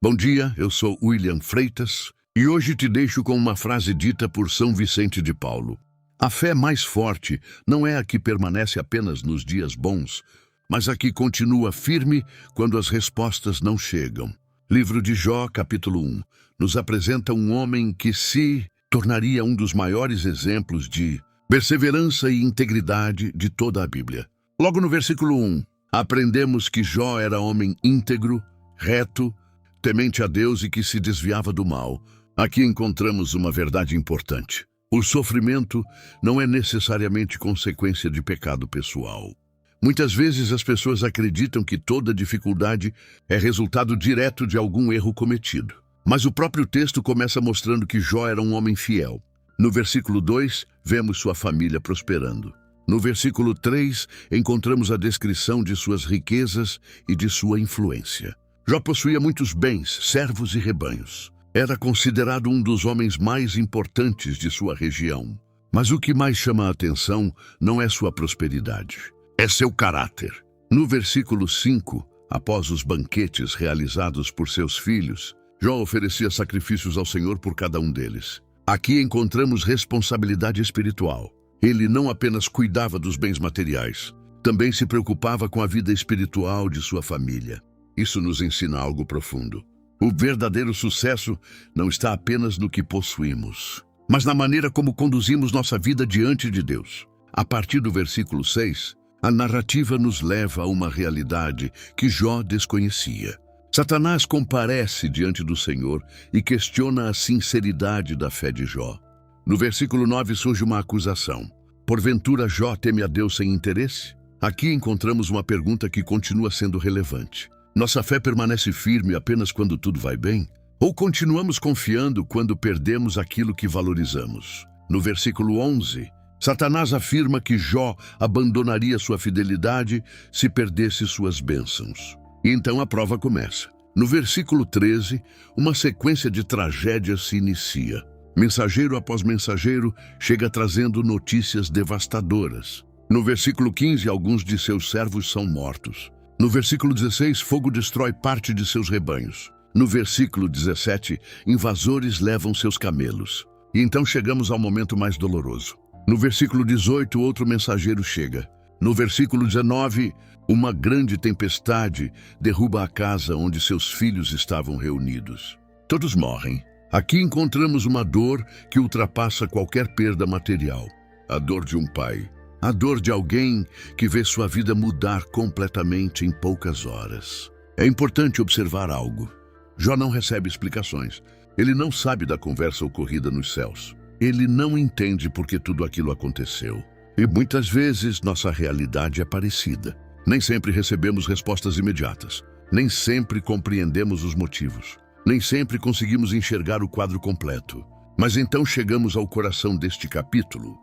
Bom dia, eu sou William Freitas e hoje te deixo com uma frase dita por São Vicente de Paulo. A fé mais forte não é a que permanece apenas nos dias bons, mas a que continua firme quando as respostas não chegam. Livro de Jó, capítulo 1, nos apresenta um homem que se tornaria um dos maiores exemplos de perseverança e integridade de toda a Bíblia. Logo no versículo 1, aprendemos que Jó era homem íntegro, reto, temente a Deus e que se desviava do mal. Aqui encontramos uma verdade importante. O sofrimento não é necessariamente consequência de pecado pessoal. Muitas vezes as pessoas acreditam que toda dificuldade é resultado direto de algum erro cometido. Mas o próprio texto começa mostrando que Jó era um homem fiel. No versículo 2, vemos sua família prosperando. No versículo 3, encontramos a descrição de suas riquezas e de sua influência. Jó possuía muitos bens, servos e rebanhos. Era considerado um dos homens mais importantes de sua região. Mas o que mais chama a atenção não é sua prosperidade, é seu caráter. No versículo 5, após os banquetes realizados por seus filhos, Jó oferecia sacrifícios ao Senhor por cada um deles. Aqui encontramos responsabilidade espiritual. Ele não apenas cuidava dos bens materiais, também se preocupava com a vida espiritual de sua família. Isso nos ensina algo profundo. O verdadeiro sucesso não está apenas no que possuímos, mas na maneira como conduzimos nossa vida diante de Deus. A partir do versículo 6, a narrativa nos leva a uma realidade que Jó desconhecia. Satanás comparece diante do Senhor e questiona a sinceridade da fé de Jó. No versículo 9 surge uma acusação. Porventura Jó teme a Deus sem interesse? Aqui encontramos uma pergunta que continua sendo relevante. Nossa fé permanece firme apenas quando tudo vai bem? Ou continuamos confiando quando perdemos aquilo que valorizamos? No versículo 11, Satanás afirma que Jó abandonaria sua fidelidade se perdesse suas bênçãos. E então a prova começa. No versículo 13, uma sequência de tragédias se inicia. Mensageiro após mensageiro chega trazendo notícias devastadoras. No versículo 15, alguns de seus servos são mortos. No versículo 16, fogo destrói parte de seus rebanhos. No versículo 17, invasores levam seus camelos. E então chegamos ao momento mais doloroso. No versículo 18, outro mensageiro chega. No versículo 19, uma grande tempestade derruba a casa onde seus filhos estavam reunidos. Todos morrem. Aqui encontramos uma dor que ultrapassa qualquer perda material. A dor de um pai. A dor de alguém que vê sua vida mudar completamente em poucas horas. É importante observar algo. Jó não recebe explicações. Ele não sabe da conversa ocorrida nos céus. Ele não entende por que tudo aquilo aconteceu. E muitas vezes nossa realidade é parecida. Nem sempre recebemos respostas imediatas. Nem sempre compreendemos os motivos. Nem sempre conseguimos enxergar o quadro completo. Mas então chegamos ao coração deste capítulo.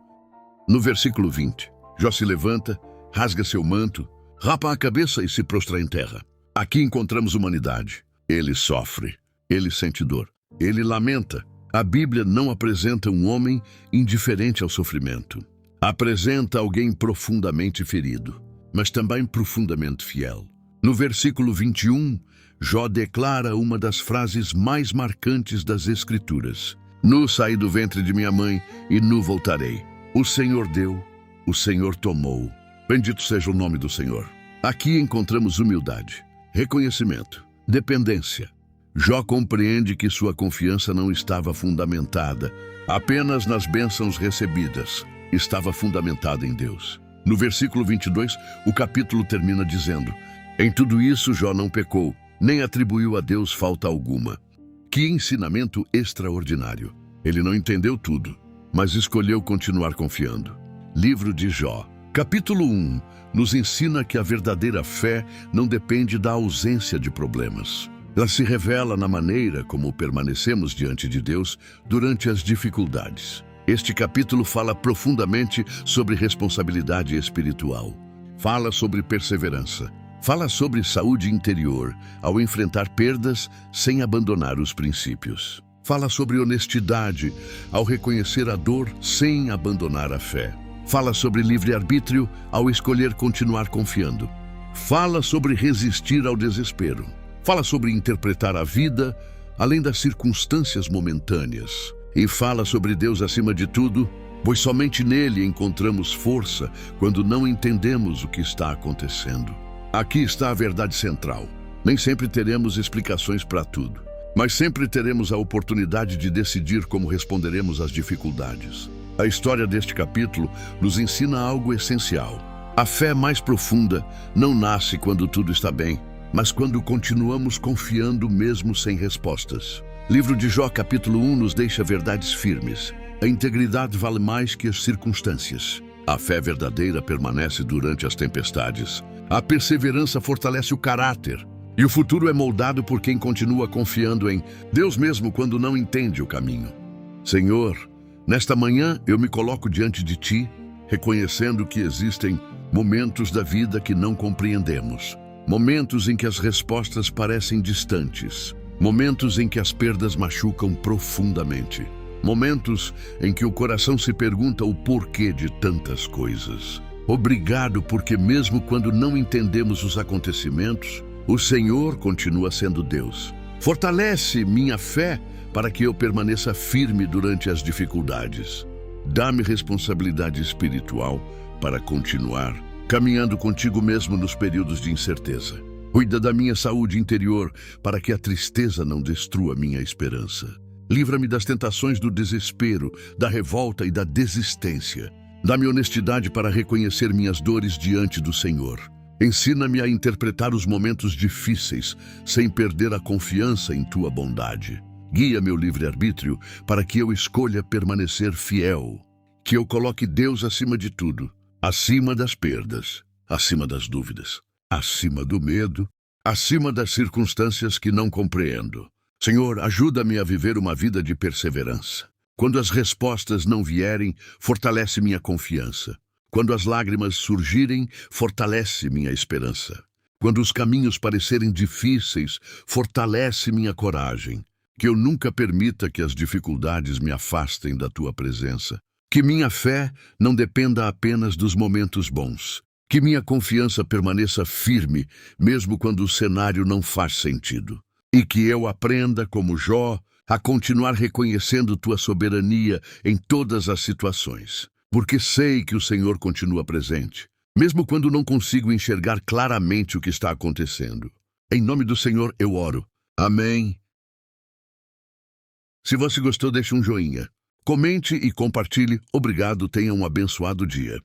No versículo 20, Jó se levanta, rasga seu manto, rapa a cabeça e se prostra em terra. Aqui encontramos humanidade. Ele sofre, ele sente dor, ele lamenta. A Bíblia não apresenta um homem indiferente ao sofrimento. Apresenta alguém profundamente ferido, mas também profundamente fiel. No versículo 21, Jó declara uma das frases mais marcantes das Escrituras. Nu saí do ventre de minha mãe e nu voltarei. O Senhor deu, o Senhor tomou. Bendito seja o nome do Senhor. Aqui encontramos humildade, reconhecimento, dependência. Jó compreende que sua confiança não estava fundamentada apenas nas bênçãos recebidas, estava fundamentada em Deus. No versículo 22, o capítulo termina dizendo: em tudo isso Jó não pecou, nem atribuiu a Deus falta alguma. Que ensinamento extraordinário! Ele não entendeu tudo, mas escolheu continuar confiando. Livro de Jó, capítulo 1, nos ensina que a verdadeira fé não depende da ausência de problemas. Ela se revela na maneira como permanecemos diante de Deus durante as dificuldades. Este capítulo fala profundamente sobre responsabilidade espiritual. Fala sobre perseverança. Fala sobre saúde interior ao enfrentar perdas sem abandonar os princípios. Fala sobre honestidade ao reconhecer a dor sem abandonar a fé. Fala sobre livre-arbítrio ao escolher continuar confiando. Fala sobre resistir ao desespero. Fala sobre interpretar a vida além das circunstâncias momentâneas. E fala sobre Deus acima de tudo, pois somente nele encontramos força quando não entendemos o que está acontecendo. Aqui está a verdade central. Nem sempre teremos explicações para tudo, mas sempre teremos a oportunidade de decidir como responderemos às dificuldades. A história deste capítulo nos ensina algo essencial. A fé mais profunda não nasce quando tudo está bem, mas quando continuamos confiando mesmo sem respostas. Livro de Jó, capítulo 1, nos deixa verdades firmes. A integridade vale mais que as circunstâncias. A fé verdadeira permanece durante as tempestades. A perseverança fortalece o caráter. E o futuro é moldado por quem continua confiando em Deus mesmo quando não entende o caminho. Senhor, nesta manhã eu me coloco diante de Ti, reconhecendo que existem momentos da vida que não compreendemos. Momentos em que as respostas parecem distantes. Momentos em que as perdas machucam profundamente. Momentos em que o coração se pergunta o porquê de tantas coisas. Obrigado porque mesmo quando não entendemos os acontecimentos, o Senhor continua sendo Deus. Fortalece minha fé para que eu permaneça firme durante as dificuldades. Dá-me responsabilidade espiritual para continuar caminhando contigo mesmo nos períodos de incerteza. Cuida da minha saúde interior para que a tristeza não destrua minha esperança. Livra-me das tentações do desespero, da revolta e da desistência. Dá-me honestidade para reconhecer minhas dores diante do Senhor. Ensina-me a interpretar os momentos difíceis sem perder a confiança em Tua bondade. Guia meu livre-arbítrio para que eu escolha permanecer fiel. Que eu coloque Deus acima de tudo, acima das perdas, acima das dúvidas, acima do medo, acima das circunstâncias que não compreendo. Senhor, ajuda-me a viver uma vida de perseverança. Quando as respostas não vierem, fortalece minha confiança. Quando as lágrimas surgirem, fortalece minha esperança. Quando os caminhos parecerem difíceis, fortalece minha coragem. Que eu nunca permita que as dificuldades me afastem da Tua presença. Que minha fé não dependa apenas dos momentos bons. Que minha confiança permaneça firme, mesmo quando o cenário não faz sentido. E que eu aprenda, como Jó, a continuar reconhecendo Tua soberania em todas as situações. Porque sei que o Senhor continua presente, mesmo quando não consigo enxergar claramente o que está acontecendo. Em nome do Senhor eu oro. Amém. Se você gostou, deixe um joinha. Comente e compartilhe. Obrigado, tenha um abençoado dia.